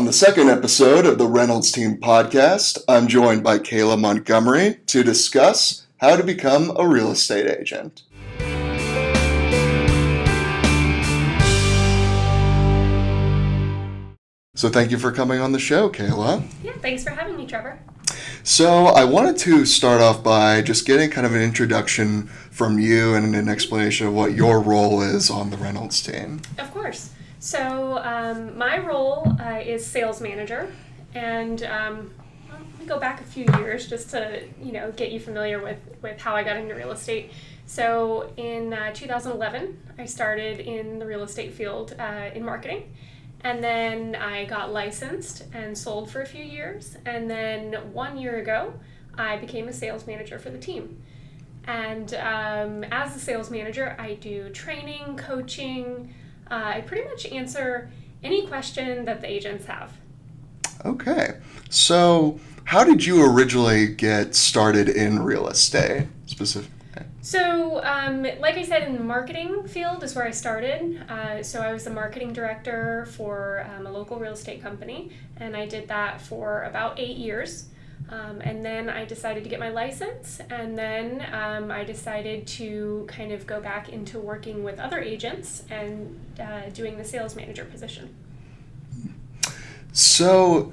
On the second episode of the Reynolds Team podcast, I'm joined by Kayla Montgomery to discuss how to become a real estate agent. So thank you for coming on the show, Kayla. Yeah, thanks for having me, Trevor. So I wanted to start off by just getting kind of an introduction from you and an explanation of what your role is on the Reynolds team. Of course. So my role is sales manager, and let me go back a few years just to get you familiar with how I got into real estate. So in 2011, I started in the real estate field in marketing. And then I got licensed and sold for a few years. And then 1 year ago, I became a sales manager for the team. And as a sales manager, I do training, coaching. I pretty much answer any question that the agents have. Okay. So how did you originally get started in real estate specifically? So, like I said, in the marketing field is where I started. So I was the marketing director for a local real estate company, and I did that for about 8 years. And then I decided to get my license, and then I decided to kind of go back into working with other agents and doing the sales manager position. So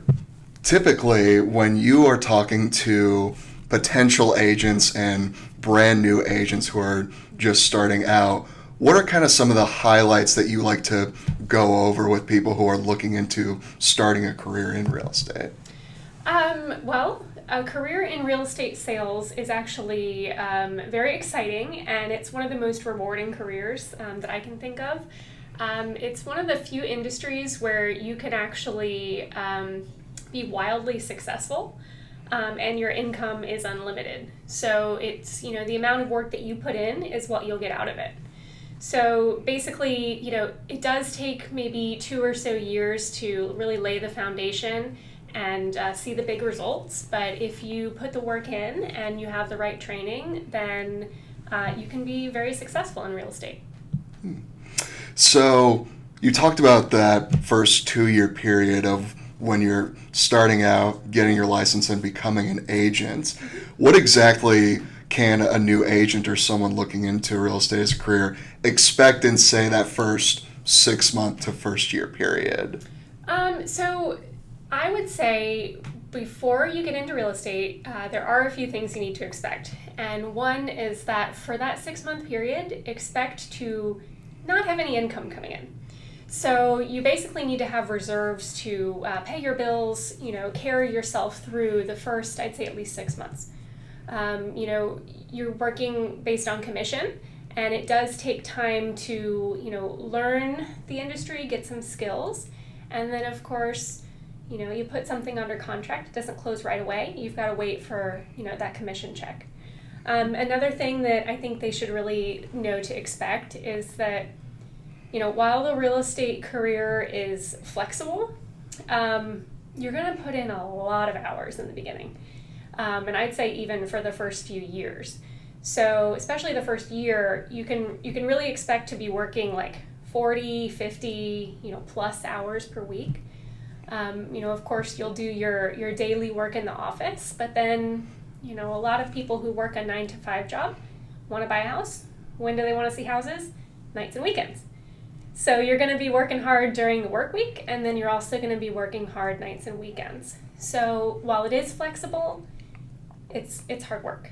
typically when you are talking to potential agents and brand new agents who are just starting out, what are kind of some of the highlights that you like to go over with people who are looking into starting a career in real estate? Well, a career in real estate sales is actually very exciting, and it's one of the most rewarding careers that I can think of. It's one of the few industries where you can actually be wildly successful. And your income is unlimited. So it's, the amount of work that you put in is what you'll get out of it. So basically, it does take maybe 2 or so years to really lay the foundation and see the big results. But if you put the work in and you have the right training, then you can be very successful in real estate. So you talked about that first 2-year period of when you're starting out, getting your license and becoming an agent. What exactly can a new agent or someone looking into real estate as a career expect in, say, that first 6-month to first year period? So I would say before you get into real estate, there are a few things you need to expect. And one is that for that 6-month period, expect to not have any income coming in. So you basically need to have reserves to pay your bills, carry yourself through the first, I'd say at least 6 months. You're working based on commission, and it does take time to, learn the industry, get some skills. And then of course, you put something under contract, it doesn't close right away. You've got to wait for, that commission check. Another thing that I think they should really know to expect is that while the real estate career is flexible, you're going to put in a lot of hours in the beginning. And I'd say even for the first few years. So especially the first year, you can really expect to be working like 40, 50, plus hours per week. Of course, you'll do your daily work in the office, but then, a lot of people who work a 9-to-5 job want to buy a house. When do they want to see houses? Nights and weekends. So you're going to be working hard during the work week, and then you're also going to be working hard nights and weekends. So while it is flexible, it's hard work.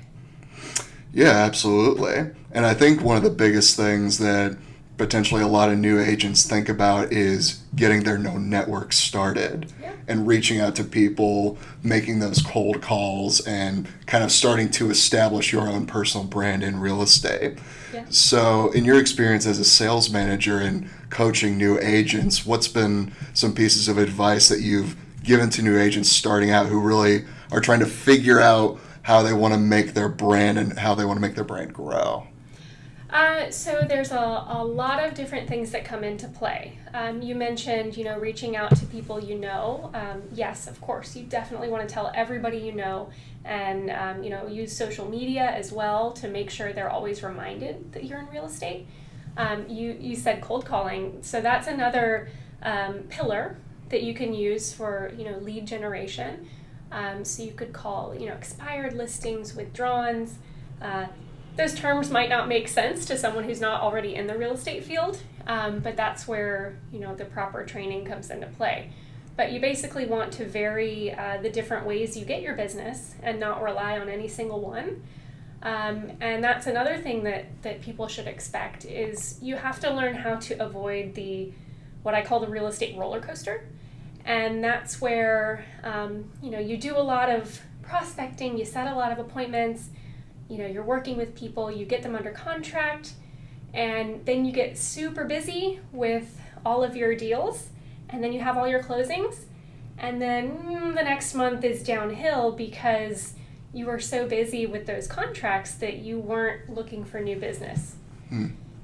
Yeah, absolutely. And I think one of the biggest things that potentially a lot of new agents think about is getting their known network started. Yeah. And reaching out to people, making those cold calls, and kind of starting to establish your own personal brand in real estate. Yeah. So in your experience as a sales manager and coaching new agents, what's been some pieces of advice that you've given to new agents starting out who really are trying to figure out how they want to make their brand and how they want to make their brand grow? So there's a lot of different things that come into play. You mentioned, reaching out to people you know. Yes, of course, you definitely want to tell everybody you know, and use social media as well to make sure they're always reminded that you're in real estate. You said cold calling, so that's another pillar that you can use for, lead generation. So you could call, expired listings, withdrawns. Those terms might not make sense to someone who's not already in the real estate field, but that's where, the proper training comes into play. But you basically want to vary the different ways you get your business and not rely on any single one. And that's another thing that people should expect is you have to learn how to avoid what I call the real estate roller coaster. And that's where, you do a lot of prospecting, you set a lot of appointments, you're working with people, you get them under contract, and then you get super busy with all of your deals, and then you have all your closings, and then the next month is downhill because you were so busy with those contracts that you weren't looking for new business.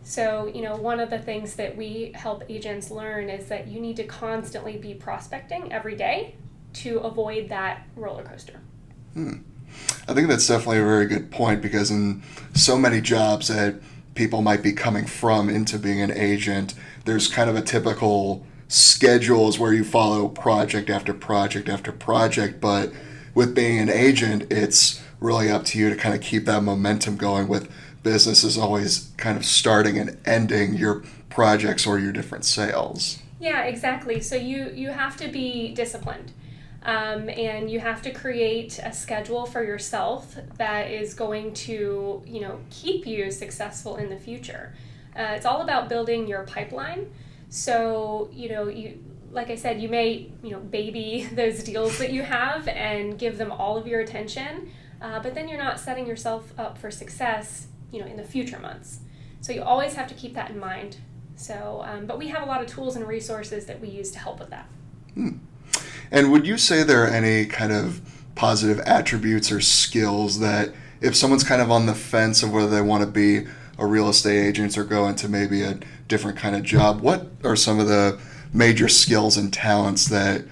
So, one of the things that we help agents learn is that you need to constantly be prospecting every day to avoid that roller coaster. I think that's definitely a very good point, because in so many jobs that people might be coming from into being an agent, there's kind of a typical schedules where you follow project after project after project, but with being an agent, it's really up to you to kind of keep that momentum going, with businesses always kind of starting and ending your projects or your different sales. Yeah, exactly. So you have to be disciplined. And you have to create a schedule for yourself that is going to, keep you successful in the future. It's all about building your pipeline. So, like I said, you may, baby those deals that you have and give them all of your attention, but then you're not setting yourself up for success, in the future months. So you always have to keep that in mind. So, but we have a lot of tools and resources that we use to help with that. And would you say there are any kind of positive attributes or skills that if someone's kind of on the fence of whether they want to be a real estate agent or go into maybe a different kind of job, what are some of the major skills and talents that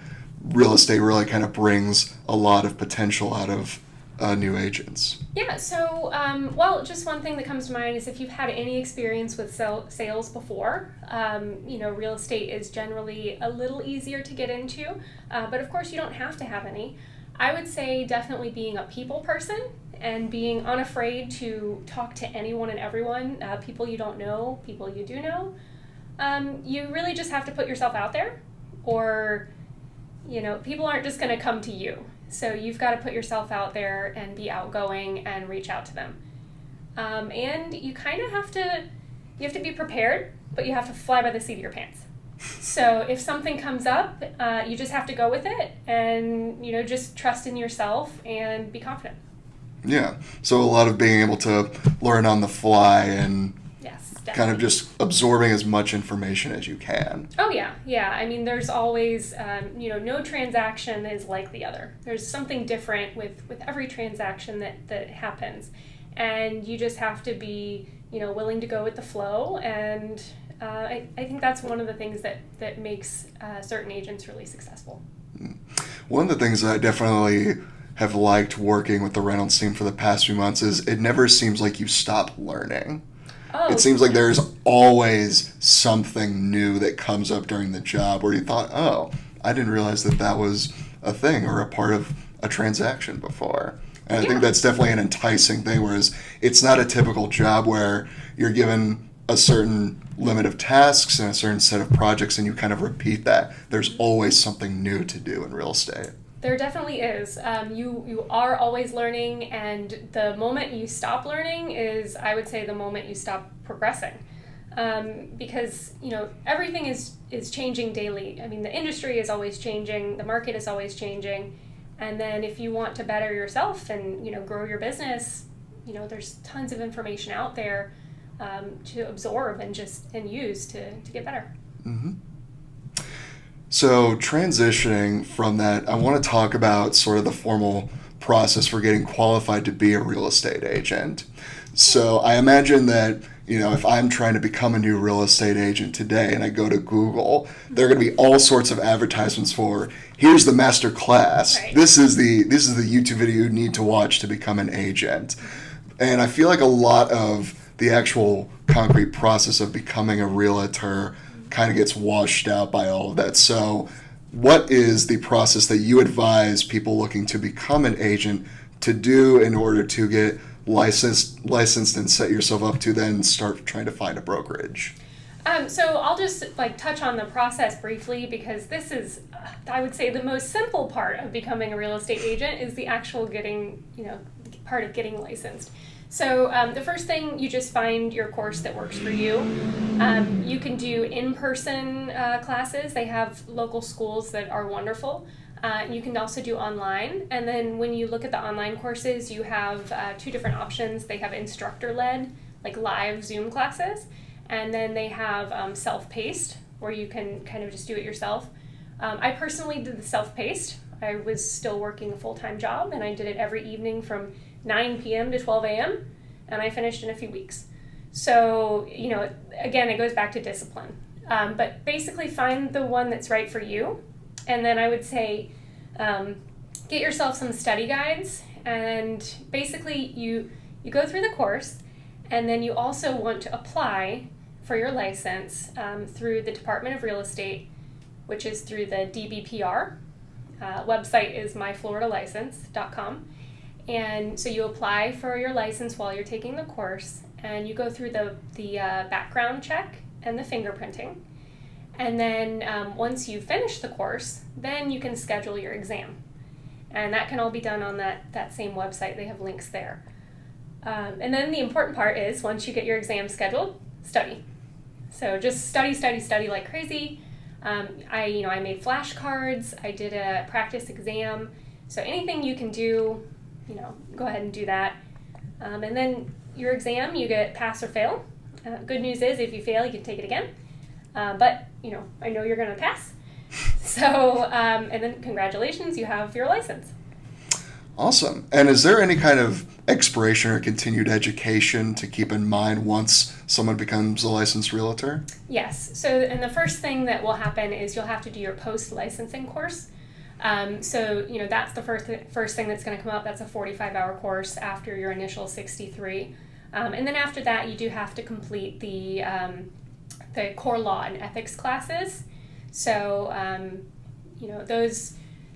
real estate really kind of brings a lot of potential out of new agents? Yeah, so, just one thing that comes to mind is if you've had any experience with sales before, real estate is generally a little easier to get into, but of course you don't have to have any. I would say definitely being a people person and being unafraid to talk to anyone and everyone, people you don't know, people you do know. You really just have to put yourself out there, or, people aren't just going to come to you. So you've got to put yourself out there and be outgoing and reach out to them. And you kind of have to be prepared, but you have to fly by the seat of your pants. So if something comes up, you just have to go with it and, just trust in yourself and be confident. Yeah. So a lot of being able to learn on the fly and Definitely. kind of just absorbing as much information as you can. Oh, yeah. Yeah. I mean, there's always, no transaction is like the other. There's something different with every transaction that happens. And you just have to be, willing to go with the flow. And I think that's one of the things that makes certain agents really successful. One of the things that I definitely have liked working with the Reynolds team for the past few months is it never seems like you stop learning. Oh, it seems like there's always something new that comes up during the job where you thought, oh, I didn't realize that was a thing or a part of a transaction before. And I think that's definitely an enticing thing, whereas it's not a typical job where you're given a certain limit of tasks and a certain set of projects and you kind of repeat that. There's always something new to do in real estate. There definitely is. You are always learning, and the moment you stop learning is, I would say, the moment you stop progressing. Because, everything is changing daily. I mean, the industry is always changing, the market is always changing, and then if you want to better yourself and, grow your business, there's tons of information out there to absorb and use to get better. Mm-hmm. So transitioning from that, I want to talk about sort of the formal process for getting qualified to be a real estate agent. So I imagine that, if I'm trying to become a new real estate agent today and I go to Google, there are going to be all sorts of advertisements for, here's the master class. Right. This is the YouTube video you need to watch to become an agent. And I feel like a lot of the actual concrete process of becoming a realtor kind of gets washed out by all of that. So what is the process that you advise people looking to become an agent to do in order to get licensed and set yourself up to then start trying to find a brokerage? So I'll just touch on the process briefly, because this is, I would say, the most simple part of becoming a real estate agent is the actual part of getting licensed. So the first thing, you just find your course that works for you. You can do in-person classes. They have local schools that are wonderful. You can also do online. And then when you look at the online courses, you have two different options. They have instructor-led, like live Zoom classes. And then they have self-paced, where you can kind of just do it yourself. I personally did the self-paced. I was still working a full-time job, and I did it every evening from 9 p.m. to 12 a.m., and I finished in a few weeks. So, again, it goes back to discipline. But basically find the one that's right for you. And then I would say get yourself some study guides, and basically you go through the course, and then you also want to apply for your license through the Department of Real Estate, which is through the DBPR. Website is myfloridalicense.com. And so you apply for your license while you're taking the course, and you go through the background check and the fingerprinting. And then once you finish the course, then you can schedule your exam. And that can all be done on that same website. They have links there. And then the important part is, once you get your exam scheduled, study. So just study like crazy. I made flashcards. I did a practice exam. So anything you can do, go ahead and do that. And then your exam, you get pass or fail. Good news is, if you fail, you can take it again. But I know you're going to pass. So, and then congratulations, you have your license. Awesome. And is there any kind of expiration or continued education to keep in mind once someone becomes a licensed realtor? Yes. So, and the first thing that will happen is you'll have to do your post-licensing course. So, that's the first thing that's going to come up. That's a 45-hour course after your initial 63. And then after that, you do have to complete the core law and ethics classes. So,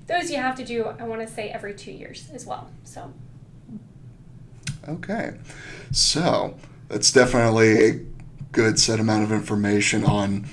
those you have to do, I want to say, every 2 years as well. So. Okay. So that's definitely a good set amount of information on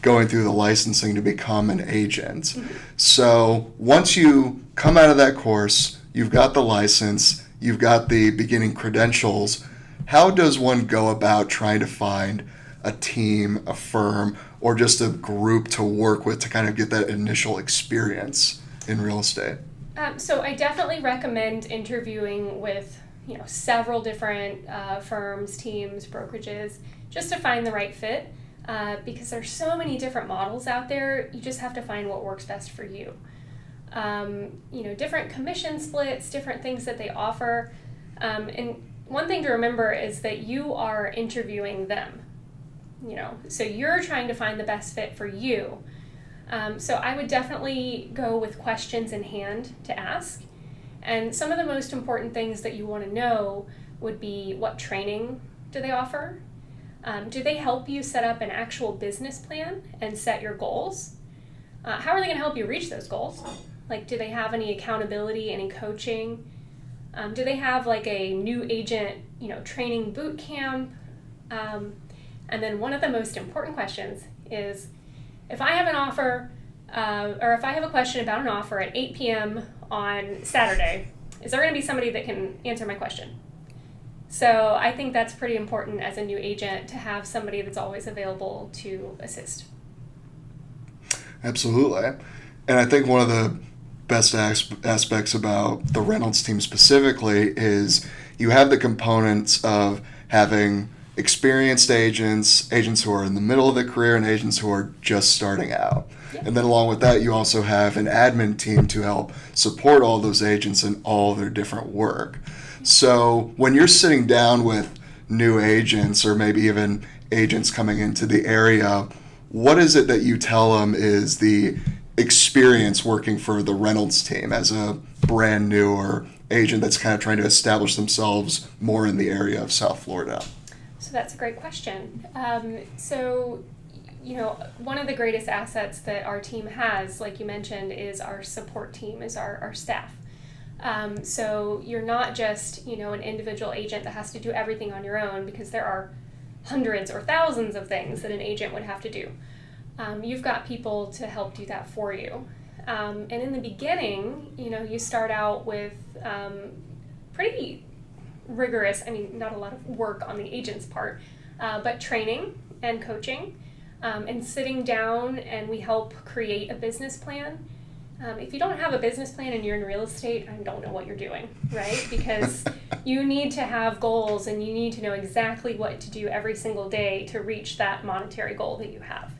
going through the licensing to become an agent. Mm-hmm. So once you come out of that course, you've got the license, you've got the beginning credentials, how does one go about trying to find a team, a firm, or just a group to work with to kind of get that initial experience in real estate? So I definitely recommend interviewing with several different firms, teams, brokerages, just to find the right fit, because there's so many different models out there. You just have to find what works best for you. Different commission splits, different things that they offer. And one thing to remember is that you are interviewing them. So you're trying to find the best fit for you. So I would definitely go with questions in hand to ask. And some of the most important things that you want to know would be, what training do they offer? Do they help you set up an actual business plan and set your goals? How are they going to help you reach those goals? Like, do they have any accountability, any coaching? Do they have like a new agent, training boot camp? And then one of the most important questions is, if I have an offer, or if I have a question about an offer at 8 p.m. on Saturday, is there going to be somebody that can answer my question? So I think that's pretty important as a new agent, to have somebody that's always available to assist. Absolutely. And I think one of the best aspects about the Reynolds team specifically is you have the components of having experienced agents, agents who are in the middle of their career, and agents who are just starting out. Yep. And then along with that, you also have an admin team to help support all those agents in all their different work. So when you're sitting down with new agents, or maybe even agents coming into the area, what is it that you tell them is the experience working for the Reynolds team as a brand new or agent that's kind of trying to establish themselves more in the area of South Florida? So that's a great question. So one of the greatest assets that our team has, like you mentioned, is our support team, is our staff. So you're not just, an individual agent that has to do everything on your own, because there are hundreds or thousands of things that an agent would have to do. You've got people to help do that for you. And in the beginning, you start out with pretty rigorous, not a lot of work on the agent's part, but training and coaching, and sitting down, and we help create a business plan. If you don't have a business plan and you're in real estate, I don't know what you're doing, right? Because you need to have goals, and you need to know exactly what to do every single day to reach that monetary goal that you have.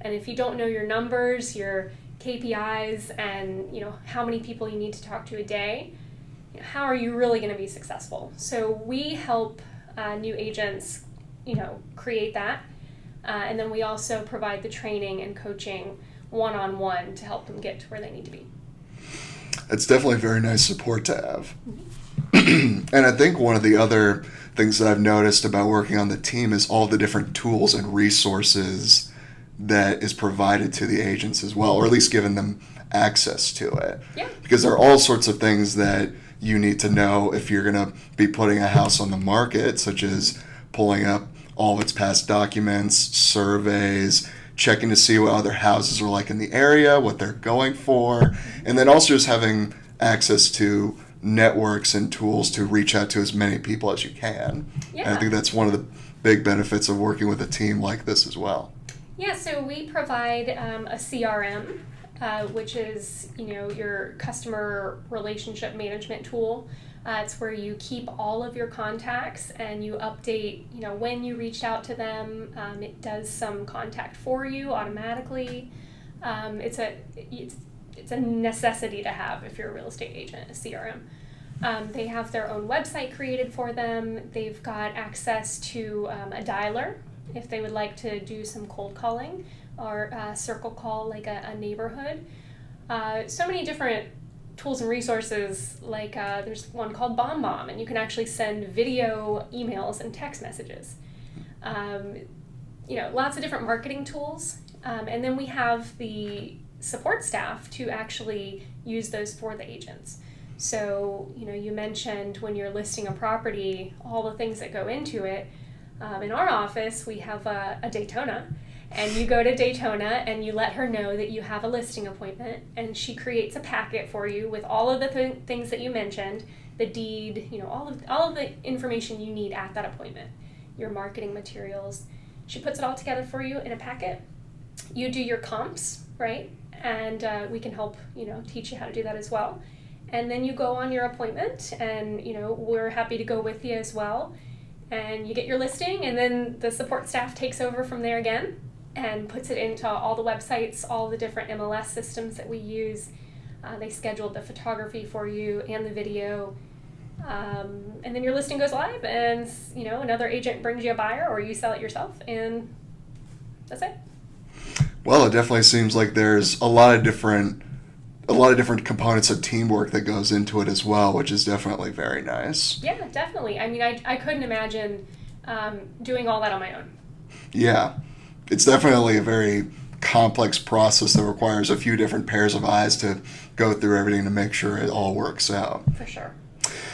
And if you don't know your numbers, your KPIs, and how many people you need to talk to a day, how are you really going to be successful? So we help new agents, create that, and then we also provide the training and coaching one-on-one to help them get to where they need to be. It's definitely very nice support to have. Mm-hmm. And I think one of the other things that I've noticed about working on the team is all the different tools and resources that is provided to the agents as well, or at least giving them access to it. Yeah. Because there are all sorts of things that you need to know if you're going to be putting a house on the market, such as pulling up all of its past documents, surveys, checking to see what other houses are like in the area, what they're going for, and then also just having access to networks and tools to reach out to as many people as you can. Yeah. And I think that's one of the big benefits of working with a team like this as well. Yeah, so we provide a CRM, which is, your customer relationship management tool. It's where you keep all of your contacts, and you update, when you reached out to them. It does some contact for you automatically. It's a necessity to have if you're a real estate agent, a CRM. They have their own website created for them. They've got access to a dialer if they would like to do some cold calling, or circle call like a neighborhood. So many different tools and resources, like there's one called BombBomb, and you can actually send video emails and text messages. Lots of different marketing tools. And then we have the support staff to actually use those for the agents. So, you mentioned when you're listing a property, all the things that go into it. In our office, we have a Daytona. And you go to Daytona and you let her know that you have a listing appointment, and she creates a packet for you with all of the things that you mentioned, the deed, all of the information you need at that appointment, your marketing materials. She puts it all together for you in a packet. You do your comps, right? And we can help, teach you how to do that as well. And then you go on your appointment, and, we're happy to go with you as well. And you get your listing, and then the support staff takes over from there again and puts it into all the websites, all the different MLS systems that we use. They scheduled the photography for you and the video. And then your listing goes live, and another agent brings you a buyer, or you sell it yourself, and that's it. Well, it definitely seems like there's a lot of different components of teamwork that goes into it as well, which is definitely very nice. Yeah, definitely. I couldn't imagine doing all that on my own. Yeah. It's definitely a very complex process that requires a few different pairs of eyes to go through everything to make sure it all works out. For sure.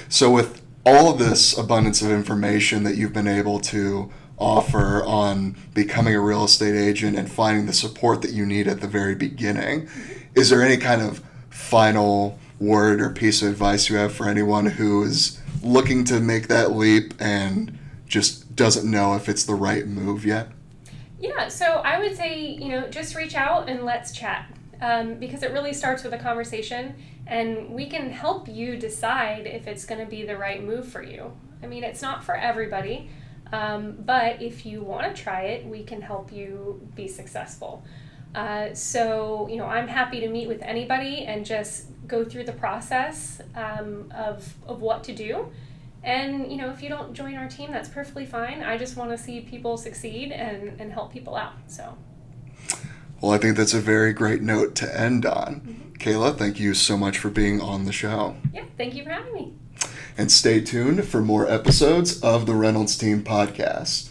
So with all of this abundance of information that you've been able to offer on becoming a real estate agent and finding the support that you need at the very beginning, is there any kind of final word or piece of advice you have for anyone who is looking to make that leap and just doesn't know if it's the right move yet? Yeah, so I would say, just reach out and let's chat, because it really starts with a conversation, and we can help you decide if it's going to be the right move for you. It's not for everybody, but if you want to try it, we can help you be successful. So, I'm happy to meet with anybody and just go through the process of what to do. And, if you don't join our team, that's perfectly fine. I just want to see people succeed and help people out. So, well, I think that's a very great note to end on. Mm-hmm. Kayla, thank you so much for being on the show. Yeah, thank you for having me. And stay tuned for more episodes of the Reynolds Team Podcast.